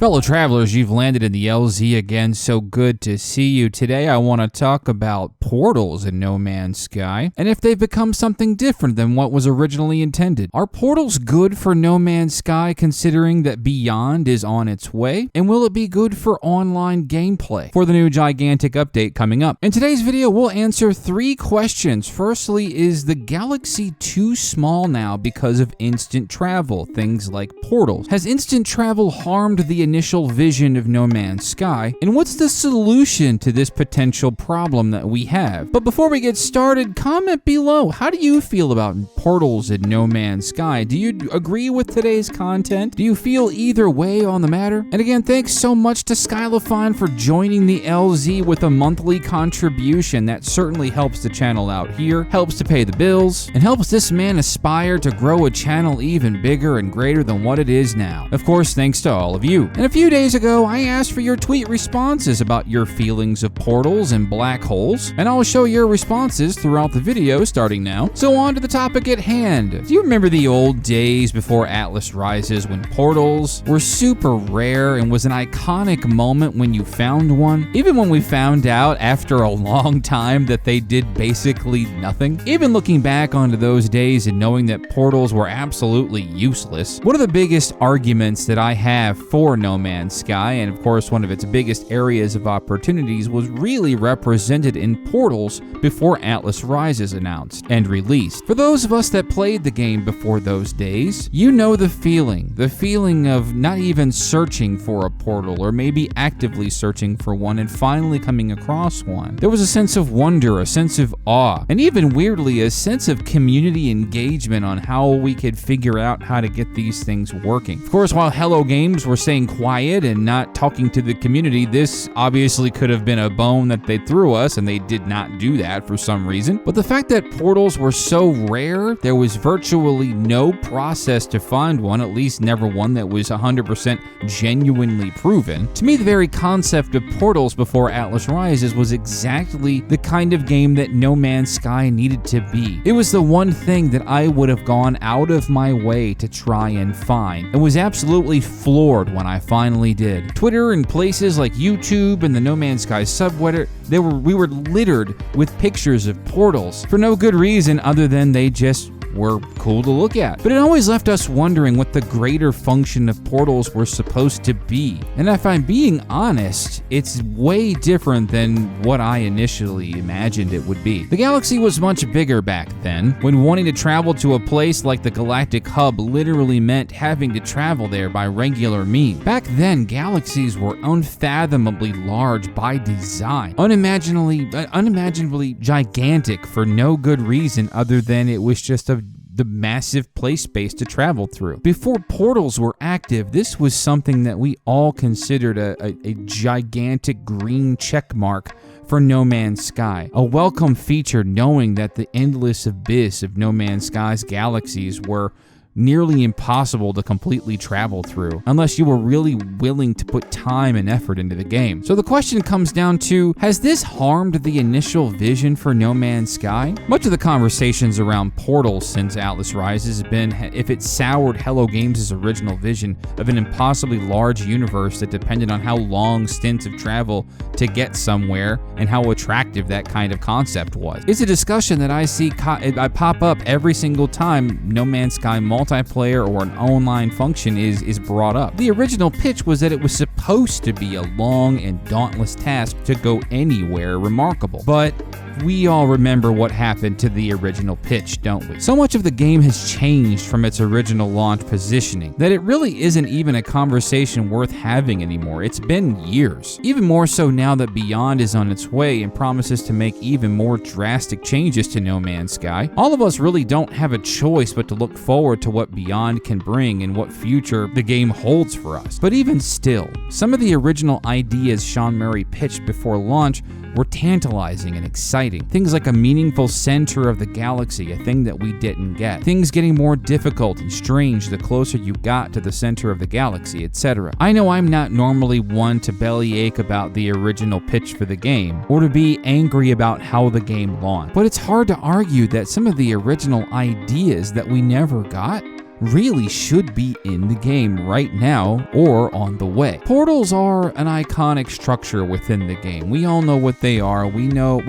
Fellow travelers, you've landed in the LZ again, so good to see you. Today I want to talk about portals in No Man's Sky, and if they've become something different than what was originally intended. Are portals good for No Man's Sky considering that Beyond is on its way? And will it be good for online gameplay for the new gigantic update coming up? In today's video, we'll answer 3 questions. Firstly, is the galaxy too small now because of instant travel, things like portals? Has instant travel harmed the initial vision of No Man's Sky, and what's the solution to this potential problem that we have? But before we get started, comment below. How do you feel about portals in No Man's Sky? Do you agree with today's content? Do you feel either way on the matter? And again, thanks so much to Skylifine for joining the LZ with a monthly contribution. That certainly helps the channel out here, helps to pay the bills, and helps this man aspire to grow a channel even bigger and greater than what it is now. Of course, thanks to all of you. And a few days ago, I asked for your tweet responses about your feelings of portals and black holes, and I'll show your responses throughout the video starting now. So on to the topic at hand. Do you remember the old days before Atlas Rises when portals were super rare and was an iconic moment when you found one? Even when we found out after a long time that they did basically nothing? Even looking back onto those days and knowing that portals were absolutely useless, one of the biggest arguments that I have for No Man's Sky, and of course one of its biggest areas of opportunities, was really represented in portals before Atlas Rises announced and released. For those of us that played the game before those days, you know the feeling of not even searching for a portal, or maybe actively searching for one and finally coming across one. There was a sense of wonder, a sense of awe, and even weirdly a sense of community engagement on how we could figure out how to get these things working. Of course, while Hello Games were staying quiet and not talking to the community, this obviously could have been a bone that they threw us, and they did not do that for some reason. But the fact that portals were so rare, there was virtually no process to find one, at least never one that was 100% genuinely proven. To me, the very concept of portals before Atlas Rises was exactly the kind of game that No Man's Sky needed to be. It was the one thing that I would have gone out of my way to try and find, and was absolutely floored when I finally did. Twitter and places like YouTube and the No Man's Sky subreddit, we were littered with pictures of portals for no good reason other than they just were cool to look at. But it always left us wondering what the greater function of portals were supposed to be. And if I'm being honest, it's way different than what I initially imagined it would be. The galaxy was much bigger back then, when wanting to travel to a place like the Galactic Hub literally meant having to travel there by regular means. Back then, galaxies were unfathomably large by design, unimaginably gigantic for no good reason other than it was just the massive play space to travel through. Before portals were active, this was something that we all considered a gigantic green check mark for No Man's Sky. A welcome feature, knowing that the endless abyss of No Man's Sky's galaxies were nearly impossible to completely travel through unless you were really willing to put time and effort into the game. So the question comes down to, has this harmed the initial vision for No Man's Sky? Much of the conversations around portals since Atlas Rises have been if it soured Hello Games' original vision of an impossibly large universe that depended on how long stints of travel to get somewhere and how attractive that kind of concept was. It's a discussion that I see I pop up every single time No Man's Sky multiplayer or an online function is brought up. The original pitch was that it was supposed to be a long and dauntless task to go anywhere remarkable. But we all remember what happened to the original pitch, don't we? So much of the game has changed from its original launch positioning that it really isn't even a conversation worth having anymore. It's been years. Even more so now that Beyond is on its way and promises to make even more drastic changes to No Man's Sky. All of us really don't have a choice but to look forward to what Beyond can bring and what future the game holds for us. But even still, some of the original ideas Sean Murray pitched before launch were tantalizing and exciting. Things like a meaningful center of the galaxy, a thing that we didn't get. Things getting more difficult and strange the closer you got to the center of the galaxy, etc. I know I'm not normally one to bellyache about the original pitch for the game, or to be angry about how the game launched, but it's hard to argue that some of the original ideas that we never got really should be in the game right now or on the way. Portals are an iconic structure within the game. We all know what they are. We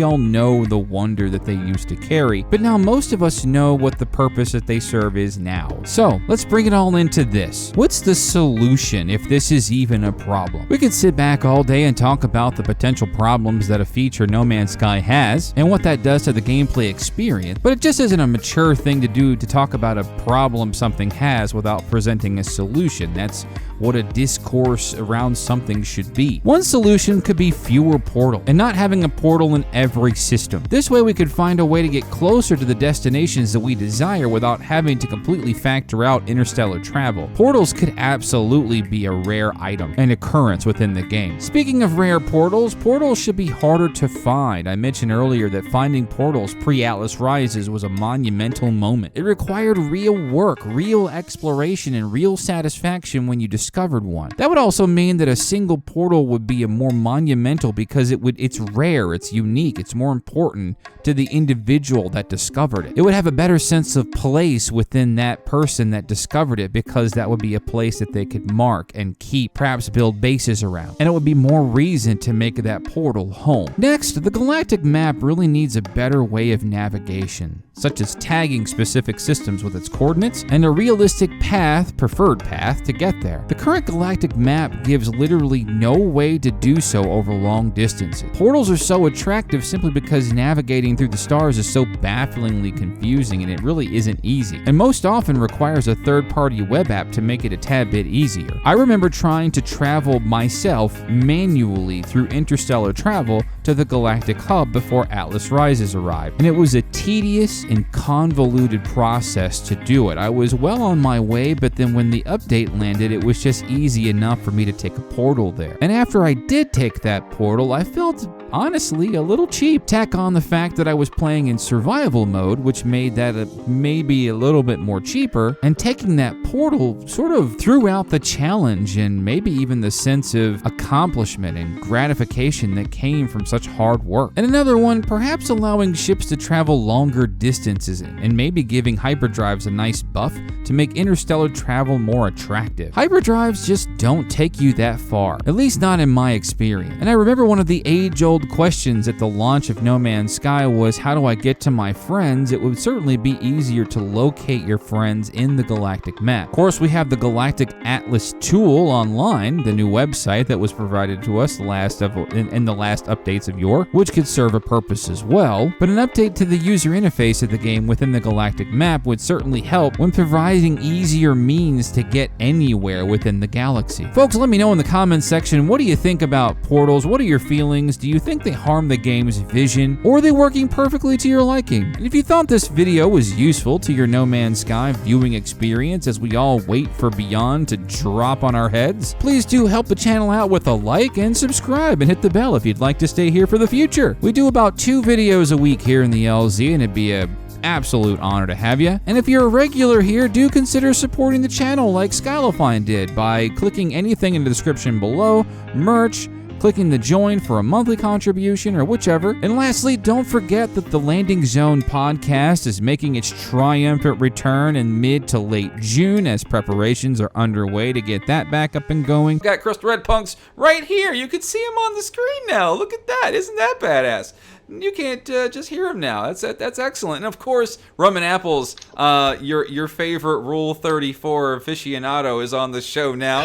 all know the wonder that they used to carry, but now most of us know what the purpose that they serve is now. So let's bring it all into this. What's the solution if this is even a problem? We could sit back all day and talk about the potential problems that a feature No Man's Sky has and what that does to the gameplay experience, but it just isn't a mature thing to do to talk about a problem something has without presenting a solution. That's what a discourse around something should be. One solution could be fewer portals and not having a portal in every system. This way we could find a way to get closer to the destinations that we desire without having to completely factor out interstellar travel. Portals could absolutely be a rare item, an occurrence within the game. Speaking of rare portals, portals should be harder to find. I mentioned earlier that finding portals pre-Atlas Rises was a monumental moment. It required real work, real exploration, and real satisfaction when you discovered one. That would also mean that a single portal would be a more monumental because it's rare, it's unique, it's more important to the individual that discovered it. It would have a better sense of place within that person that discovered it because that would be a place that they could mark and keep, perhaps build bases around. And it would be more reason to make that portal home. Next, the galactic map really needs a better way of navigation, such as tagging specific systems with its coordinates and a realistic path, preferred path, to get there. The current galactic map gives literally no way to do so over long distances. Portals are so attractive simply because navigating through the stars is so bafflingly confusing and it really isn't easy, and most often requires a third-party web app to make it a tad bit easier. I remember trying to travel myself manually through interstellar travel to the galactic hub before Atlas Rises arrived, and it was a tedious and convoluted process to do it. I was well on my way, but then when the update landed, it was just easy enough for me to take a portal there. And after I did take that portal, I felt honestly a little cheap. Tack on the fact that I was playing in survival mode, which made that maybe a little bit more cheaper, and taking that portal sort of threw out the challenge and maybe even the sense of accomplishment and gratification that came from such hard work. And another one, perhaps allowing ships to travel longer distances and maybe giving hyperdrives a nice buff to make interstellar travel more attractive. Hyperdrives just don't take you that far, at least not in my experience. And I remember one of the age-old questions at the launch of No Man's Sky was, how do I get to my friends? It would certainly be easier to locate your friends in the galactic map. Of course, we have the Galactic Atlas tool online, the new website that was provided to us in the last updates of yore, which could serve a purpose as well, but an update to the user interface of the game within the galactic map would certainly help when providing easier means to get anywhere within the galaxy. Folks, let me know in the comments section, what do you think about portals? What are your feelings? Do you think they harm the game's vision, or are they working perfectly to your liking? And if you thought this video was useful to your No Man's Sky viewing experience as we all wait for Beyond to drop on our heads, please do help the channel out with a like and subscribe and hit the bell if you'd like to stay here for the future. We do about 2 videos a week here in the LZ, and it'd be an absolute honor to have you. And if you're a regular here, do consider supporting the channel like Skylofine did by clicking anything in the description below, merch, clicking the join for a monthly contribution, or whichever. And lastly, don't forget that the Landing Zone podcast is making its triumphant return in mid to late June as preparations are underway to get that back up and going. Got Crystal Red Punks right here. You can see him on the screen now. Look at that. Isn't that badass? You can't just hear him now. That's excellent. And of course, Rum and Apples, your favorite Rule 34 aficionado is on the show now.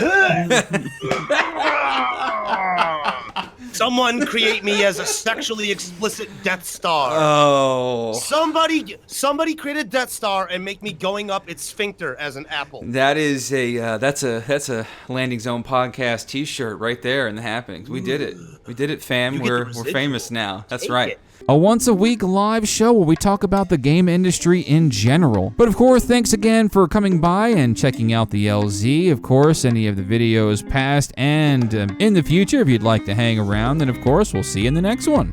Someone create me as a sexually explicit Death Star. Oh. Somebody create a Death Star and make me going up its sphincter as an apple. That is that's a Landing Zone podcast T-shirt right there in the happenings. We did it. We did it, fam. We're famous now. That's right. A once-a-week live show where we talk about the game industry in general. But of course, thanks again for coming by and checking out the LZ. Of course, any of the videos past and in the future, if you'd like to hang around, then of course, we'll see you in the next one.